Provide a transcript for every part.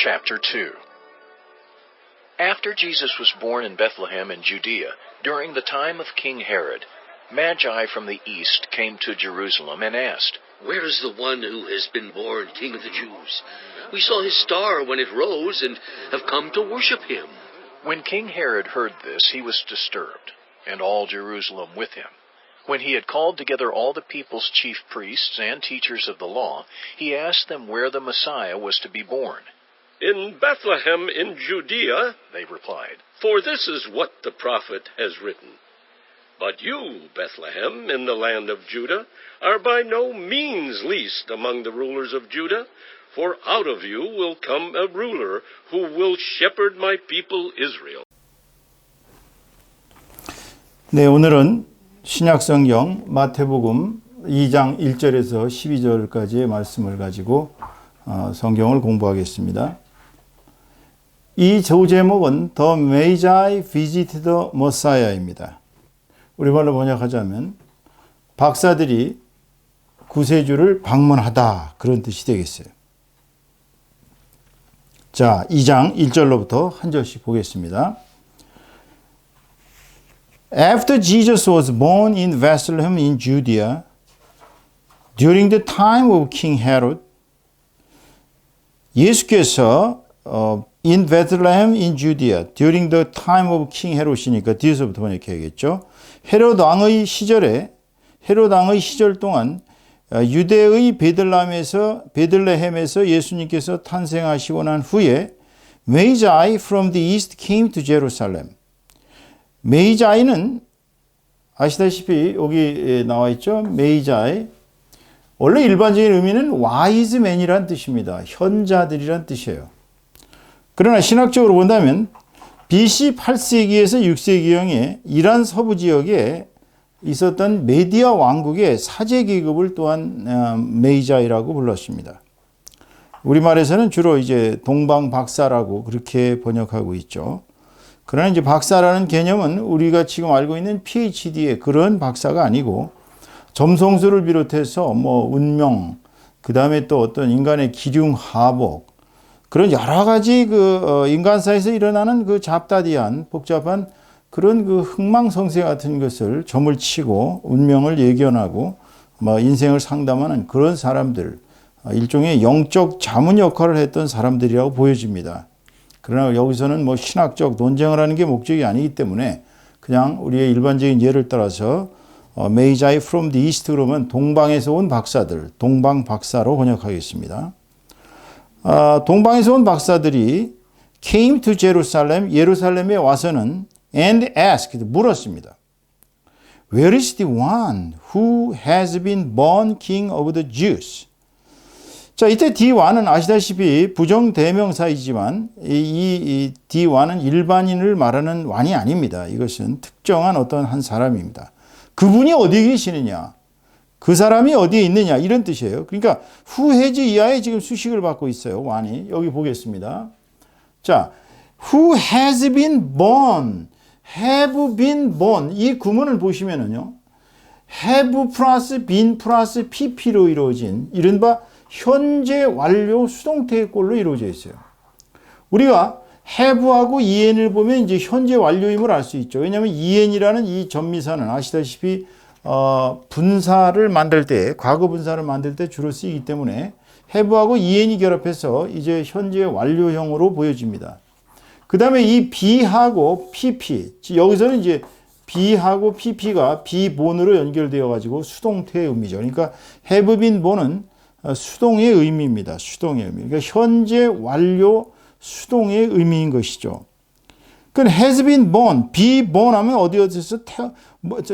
Chapter 2. After Jesus was born in Bethlehem in Judea, during the time of King Herod, Magi from the east came to Jerusalem and asked, "Where is the one who has been born King of the Jews? We saw his star when it rose and have come to worship him." When King Herod heard this, he was disturbed, and all Jerusalem with him. When he had called together all the people's chief priests and teachers of the law, he asked them where the Messiah was to be born. "In Bethlehem in Judea," they replied, "for this is what the prophet has written. But you, Bethlehem, in the land of Judah, are by no means least among the rulers of Judah, for out of you will come a ruler who will shepherd my people Israel." 네, 오늘은 신약성경 마태복음 2장 1절에서 12절까지의 말씀을 가지고 성경을 공부하겠습니다. 이 조제목은 The Magi Visit the Messiah입니다. 우리말로 번역하자면 박사들이 구세주를 방문하다, 그런 뜻이 되겠어요. 자, 2장 1절로부터 한 절씩 보겠습니다. After Jesus was born in Bethlehem in Judea, during the time of King Herod, 예수께서 in Bethlehem in Judea, during the time of King Herod이니까 뒤에서부터 번역해야겠죠. 헤롯 왕의 시절 동안 유대의 베들레헴에서 예수님께서 탄생하시고 난 후에 Magi from the east came to Jerusalem. 메이자이는 아시다시피 여기 나와 있죠. 메이자이. 원래 일반적인 의미는 wise men이란 뜻입니다. 현자들이란 뜻이에요. 그러나 신학적으로 본다면 BC 8세기에서 6세기경에 이란 서부 지역에 있었던 메디아 왕국의 사제 계급을 또한 메이자이라고 불렀습니다. 우리말에서는 주로 이제 동방 박사라고 그렇게 번역하고 있죠. 그러나 이제 박사라는 개념은 우리가 지금 알고 있는 PhD의 그런 박사가 아니고 점성술을 비롯해서 운명, 그 다음에 또 어떤 인간의 기륭, 하복, 그런 여러 가지 인간사에서 일어나는 잡다디한 복잡한 그런 흥망성쇠 같은 것을 점을 치고 운명을 예견하고 인생을 상담하는 그런 사람들, 일종의 영적 자문 역할을 했던 사람들이라고 보여집니다. 그러나 여기서는 신학적 논쟁을 하는 게 목적이 아니기 때문에 그냥 우리의 일반적인 예를 따라서 Magi from the east 그러면 동방에서 온 박사들, 동방 박사로 번역하겠습니다. 동방에서 온 박사들이 came to Jerusalem, 예루살렘에 와서는 and asked, 물었습니다. Where is the one who has been born king of the Jews? 자, 이때 D1은 아시다시피 부정대명사이지만 이 D1은 일반인을 말하는 완이 아닙니다. 이것은 특정한 어떤 한 사람입니다. 그분이 어디에 계시느냐, 그 사람이 어디에 있느냐, 이런 뜻이에요. 그러니까 후해지 이하에 지금 수식을 받고 있어요. 완이. 여기 보겠습니다. 자, who has been born, have been born. 이 구문을 보시면은요, have 플러스 been 플러스 pp로 이루어진 이른바 현재 완료 수동태의 꼴로 이루어져 있어요. 우리가 have하고 en을 보면 이제 현재 완료임을 알 수 있죠. 왜냐하면 en이라는 이 전미사는 아시다시피 분사를 만들 때, 과거 분사를 만들 때 주로 쓰이기 때문에 have하고 en이 결합해서 이제 현재 완료형으로 보여집니다. 그 다음에 이 be하고 pp, 여기서는 이제 be하고 pp가 be born으로 연결되어 가지고 수동태의 의미죠. 그러니까 have been born은 수동의 의미입니다. 수동의 의미. 그러니까 현재 완료 수동의 의미인 것이죠. 그건 has been born, be born 하면 어디서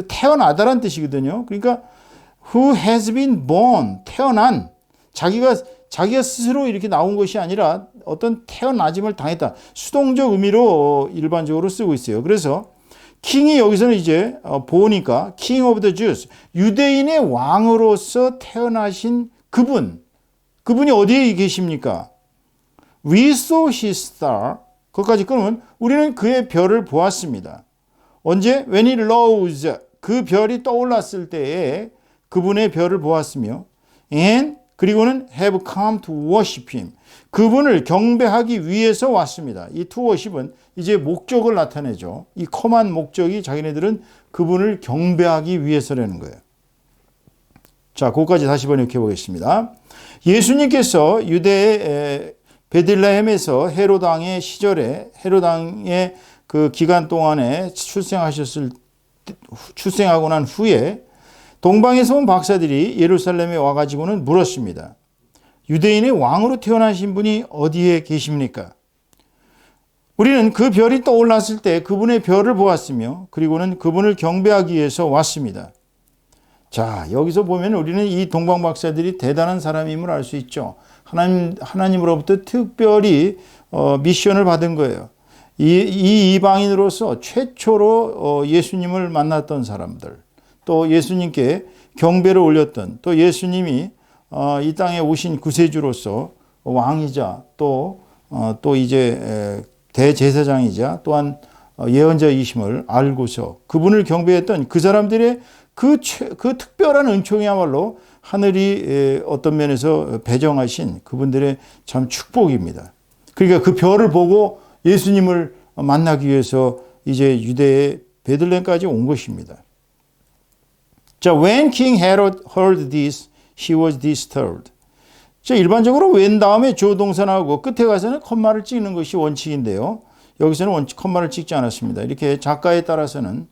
태어나다란 뜻이거든요. 그러니까 who has been born, 태어난, 자기가 스스로 이렇게 나온 것이 아니라 어떤 태어나짐을 당했다. 수동적 의미로 일반적으로 쓰고 있어요. 그래서 킹이 여기서는 이제 보니까 king of the Jews, 유대인의 왕으로서 태어나신 그분이 어디에 계십니까? We saw his star. 거기까지 끊으면 우리는 그의 별을 보았습니다. 언제? When it rose. 그 별이 떠올랐을 때에 그분의 별을 보았으며 and 그리고는 have come to worship him. 그분을 경배하기 위해서 왔습니다. 이 to worship은 이제 목적을 나타내죠. 이 컴한 목적이 자기네들은 그분을 경배하기 위해서라는 거예요. 자, 그거까지 다시 번역해 보겠습니다. 예수님께서 유대의 베들레헴에서 헤롯 왕의 시절에 헤롯 왕의 그 기간 동안에 출생하고 난 후에 동방에서 온 박사들이 예루살렘에 와가지고는 물었습니다. 유대인의 왕으로 태어나신 분이 어디에 계십니까? 우리는 그 별이 떠올랐을 때 그분의 별을 보았으며 그리고는 그분을 경배하기 위해서 왔습니다. 자, 여기서 보면 우리는 이 동방 박사들이 대단한 사람임을 알 수 있죠. 하나님으로부터 특별히 미션을 받은 거예요. 이 이방인으로서 최초로 예수님을 만났던 사람들, 또 예수님께 경배를 올렸던, 또 예수님이 이 땅에 오신 구세주로서 왕이자 또 이제 대제사장이자 또한 예언자이심을 알고서 그분을 경배했던 그 사람들의 그 특별한 은총이야말로 하늘이 어떤 면에서 배정하신 그분들의 참 축복입니다. 그러니까 그 별을 보고 예수님을 만나기 위해서 이제 유대의 베들레헴까지 온 것입니다. 자, when King Herod heard this, he was disturbed. 자, 일반적으로 when 다음에 주어 동사 나오고 끝에 가서는 컴마를 찍는 것이 원칙인데요. 여기서는 컴마를 찍지 않았습니다. 이렇게 작가에 따라서는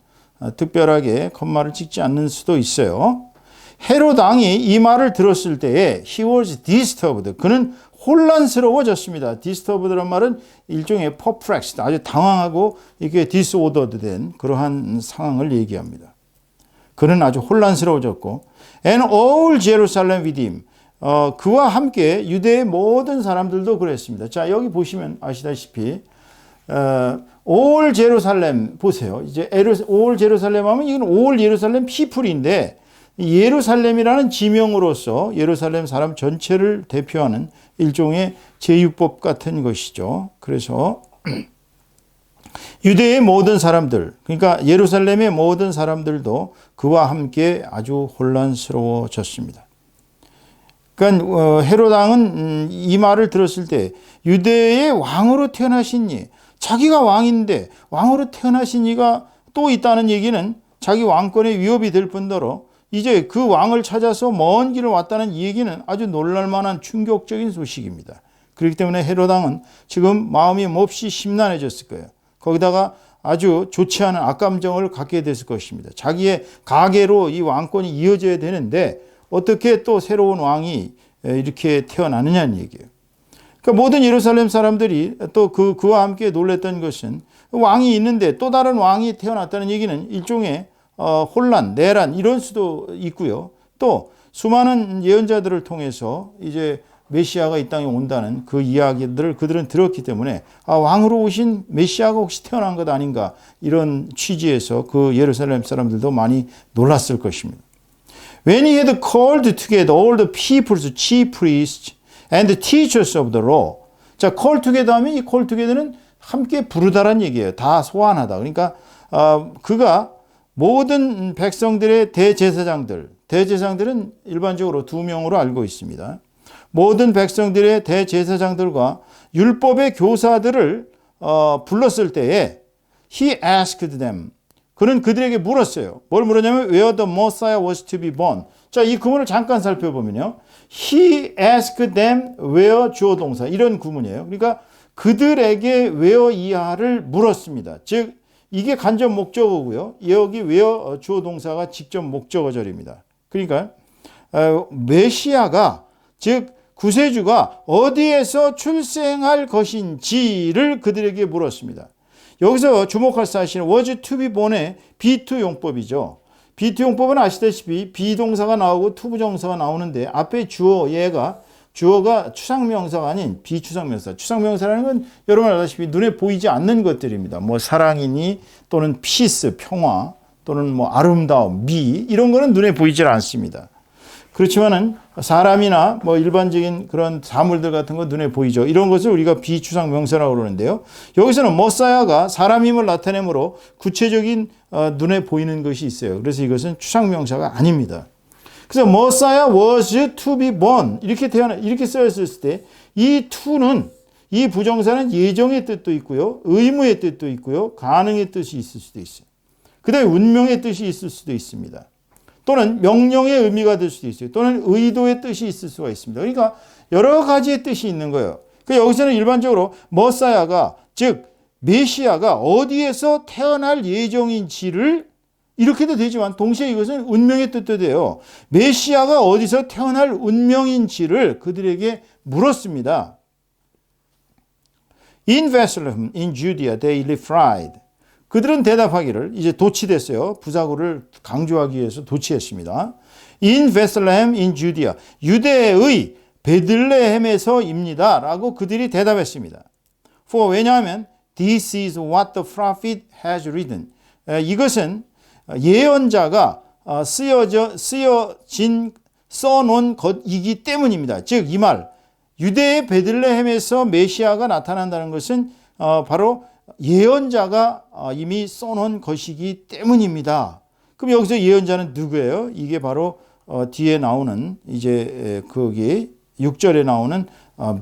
특별하게 컴마를 찍지 않는 수도 있어요. 헤롯 왕이 이 말을 들었을 때에 he was disturbed. 그는 혼란스러워졌습니다. disturbed란 말은 일종의 perplexed, 아주 당황하고 이게 disordered 된 그러한 상황을 얘기합니다. 그는 아주 혼란스러워졌고 and all Jerusalem with him. 그와 함께 유대의 모든 사람들도 그랬습니다. 자, 여기 보시면 아시다시피 all Jerusalem 보세요. 이제 all Jerusalem 하면 이건 all 예루살렘 people인데 예루살렘이라는 지명으로서 예루살렘 사람 전체를 대표하는 일종의 제유법 같은 것이죠. 그래서 유대의 모든 사람들, 그러니까 예루살렘의 모든 사람들도 그와 함께 아주 혼란스러워졌습니다. 그러니까 헤롯 왕은 이 말을 들었을 때 유대의 왕으로 태어나신 이, 자기가 왕인데 왕으로 태어나신 이가 또 있다는 얘기는 자기 왕권의 위협이 될 뿐더러 이제 그 왕을 찾아서 먼 길을 왔다는 이 얘기는 아주 놀랄만한 충격적인 소식입니다. 그렇기 때문에 헤롯 왕은 지금 마음이 몹시 심란해졌을 거예요. 거기다가 아주 좋지 않은 악감정을 갖게 됐을 것입니다. 자기의 가계로 이 왕권이 이어져야 되는데 어떻게 또 새로운 왕이 이렇게 태어나느냐는 얘기예요. 그러니까 모든 예루살렘 사람들이 또 그와 함께 놀랬던 것은 왕이 있는데 또 다른 왕이 태어났다는 얘기는 일종의 혼란, 내란 이런 수도 있고요. 또 수많은 예언자들을 통해서 이제 메시아가 이 땅에 온다는 그 이야기들을 그들은 들었기 때문에 왕으로 오신 메시아가 혹시 태어난 것 아닌가 이런 취지에서 그 예루살렘 사람들도 많이 놀랐을 것입니다. When he had called together all the people's chief priests and the teachers of the law. 자, call together 하면 이 call together는 함께 부르다란 얘기예요. 다 소환하다. 그러니까 그가 모든 백성들의 대제사장들은 일반적으로 2명으로 알고 있습니다. 모든 백성들의 대제사장들과 율법의 교사들을 불렀을 때에 he asked them. 그는 그들에게 물었어요. 뭘 물었냐면 where the Messiah was to be born. 자, 이 구문을 잠깐 살펴보면요. He asked them where 주어 동사 이런 구문이에요. 그러니까 그들에게 where 이하를 물었습니다. 즉 이게 간접 목적어고요. 여기 where 주어 동사가 직접 목적어절입니다. 그러니까 메시아가 즉 구세주가 어디에서 출생할 것인지를 그들에게 물었습니다. 여기서 주목할 사실은 was to be born의 be2 용법이죠. be2 용법은 아시다시피 비동사가 나오고 to 부정사가 나오는데 앞에 주어가 추상명사가 아닌 비추상명사. 추상명사라는 건 여러분 알다시피 눈에 보이지 않는 것들입니다. 뭐 사랑이니 또는 peace, 평화 또는 뭐 아름다움, 미 이런 거는 눈에 보이질 않습니다. 그렇지만은 사람이나 뭐 일반적인 그런 사물들 같은 거 눈에 보이죠. 이런 것을 우리가 비추상 명사라고 그러는데요. 여기서는 머사야가 사람임을 나타내므로 구체적인 눈에 보이는 것이 있어요. 그래서 이것은 추상 명사가 아닙니다. 그래서 Messiah was to be born 이렇게 쓰였을 때 이 to는 이 부정사는 예정의 뜻도 있고요. 의무의 뜻도 있고요. 가능의 뜻이 있을 수도 있어요. 그 다음에 운명의 뜻이 있을 수도 있습니다. 또는 명령의 의미가 될 수도 있어요. 또는 의도의 뜻이 있을 수가 있습니다. 그러니까 여러 가지의 뜻이 있는 거예요. 여기서는 일반적으로 머사야가 즉 메시아가 어디에서 태어날 예정인지를 이렇게도 되지만 동시에 이것은 운명의 뜻도 돼요. 메시아가 어디서 태어날 운명인지를 그들에게 물었습니다. In Bethlehem, in Judea, they lived right. 그들은 대답하기를 이제 도치됐어요. 부사구를 강조하기 위해서 도치했습니다. In Bethlehem, in Judea, 유대의 베들레헴에서입니다. 라고 그들이 대답했습니다. For 왜냐하면 this is what the prophet has written. 이것은 예언자가 써놓은 것이기 때문입니다. 즉 이 말 유대의 베들레헴에서 메시아가 나타난다는 것은 바로 예언자가 이미 써놓은 것이기 때문입니다. 그럼 여기서 예언자는 누구예요? 이게 바로 뒤에 나오는 이제 거기 6절에 나오는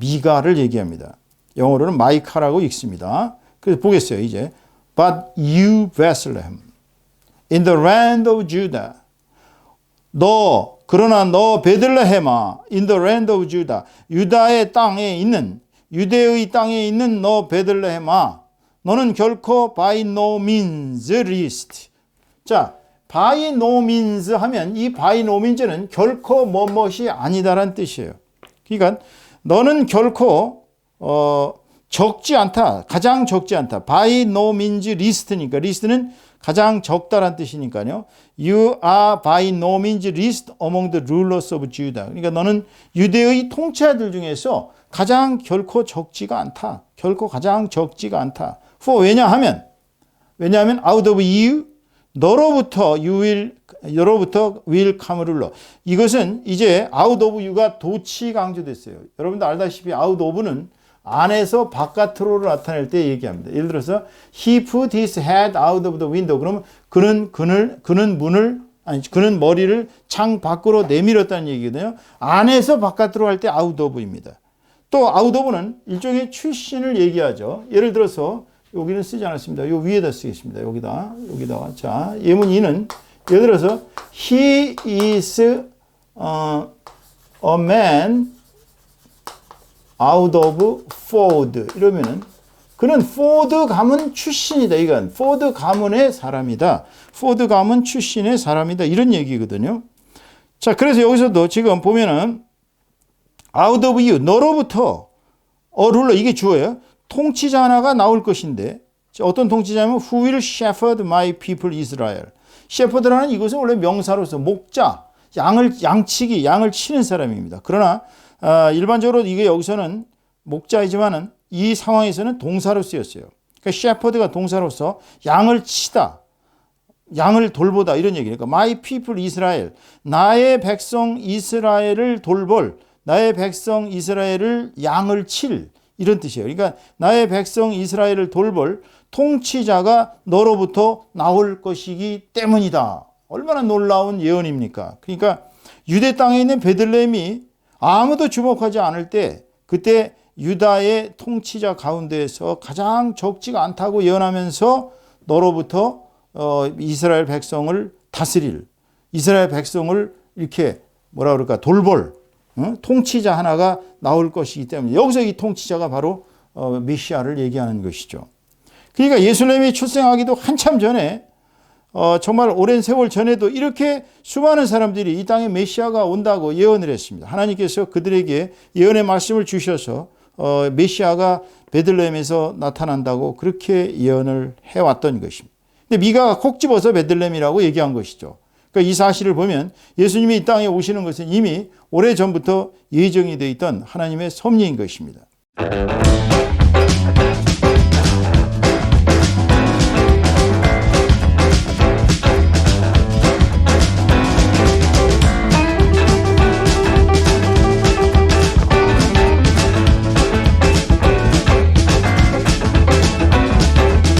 미가를 얘기합니다. 영어로는 마이카라고 읽습니다. 그래서 보겠어요. 이제 But you Bethlehem in the land of Judah 그러나 너 베들레헴아 in the land of Judah 유다의 땅에 있는 유대의 땅에 있는 너 베들레헴아 너는 결코 by no means least. 자, by no means 하면 이 by no means는 결코 뭐뭇이 아니다라는 뜻이에요. 그러니까 너는 결코 적지 않다. 가장 적지 않다. by no means least니까 least는 가장 적다라는 뜻이니까요. You are by no means least among the rulers of Judah. 그러니까 너는 유대의 통치자들 중에서 가장 결코 적지가 않다. 결코 가장 적지가 않다. For 왜냐하면 out of you 너로부터 will come ruler. 이것은 이제 out of you가 도치 강조됐어요. 여러분도 알다시피 out of는 안에서 바깥으로 나타낼 때 얘기합니다. 예를 들어서 he put his head out of the window. 그러면 그는 머리를 창 밖으로 내밀었다는 얘기거든요. 안에서 바깥으로 할 때 out of입니다. 또 out of는 일종의 출신을 얘기하죠. 예를 들어서 여기는 쓰지 않았습니다. 요 위에다 쓰겠습니다. 여기다가. 자, 예문 2는 예를 들어서 he is a man out of Ford 이러면은 그는 포드 가문 출신이다. 이건 포드 가문의 사람이다. 포드 가문 출신의 사람이다. 이런 얘기거든요. 자, 그래서 여기서도 지금 보면은 out of you 너로부터 룰러 이게 주어예요. 통치자 하나가 나올 것인데 어떤 통치자냐면 who will shepherd my people Israel. shepherd라는 이것은 원래 명사로서 목자, 양을 치는 사람입니다. 그러나 일반적으로 이게 여기서는 목자이지만은 이 상황에서는 동사로 쓰였어요. 그러니까 shepherd가 동사로서 양을 치다, 양을 돌보다 이런 얘기예요. 그러니까 my people Israel, 나의 백성 이스라엘을 돌볼, 나의 백성 이스라엘을 양을 칠 이런 뜻이에요. 그러니까 나의 백성 이스라엘을 돌볼 통치자가 너로부터 나올 것이기 때문이다. 얼마나 놀라운 예언입니까? 그러니까 유대 땅에 있는 베들레헴이 아무도 주목하지 않을 때 그때 유다의 통치자 가운데에서 가장 적지가 않다고 예언하면서 너로부터 이스라엘 백성을 다스릴, 이스라엘 백성을 이렇게 돌볼 통치자 하나가 나올 것이기 때문에 여기서 이 통치자가 바로 메시아를 얘기하는 것이죠. 그러니까 예수님이 출생하기도 한참 전에 정말 오랜 세월 전에도 이렇게 수많은 사람들이 이 땅에 메시아가 온다고 예언을 했습니다. 하나님께서 그들에게 예언의 말씀을 주셔서 메시아가 베들레헴에서 나타난다고 그렇게 예언을 해왔던 것입니다. 근데 미가가 콕 집어서 베들레헴이라고 얘기한 것이죠. 그러니까 이 사실을 보면 예수님이 이 땅에 오시는 것은 이미 오래전부터 예정이 되어 있던 하나님의 섭리인 것입니다.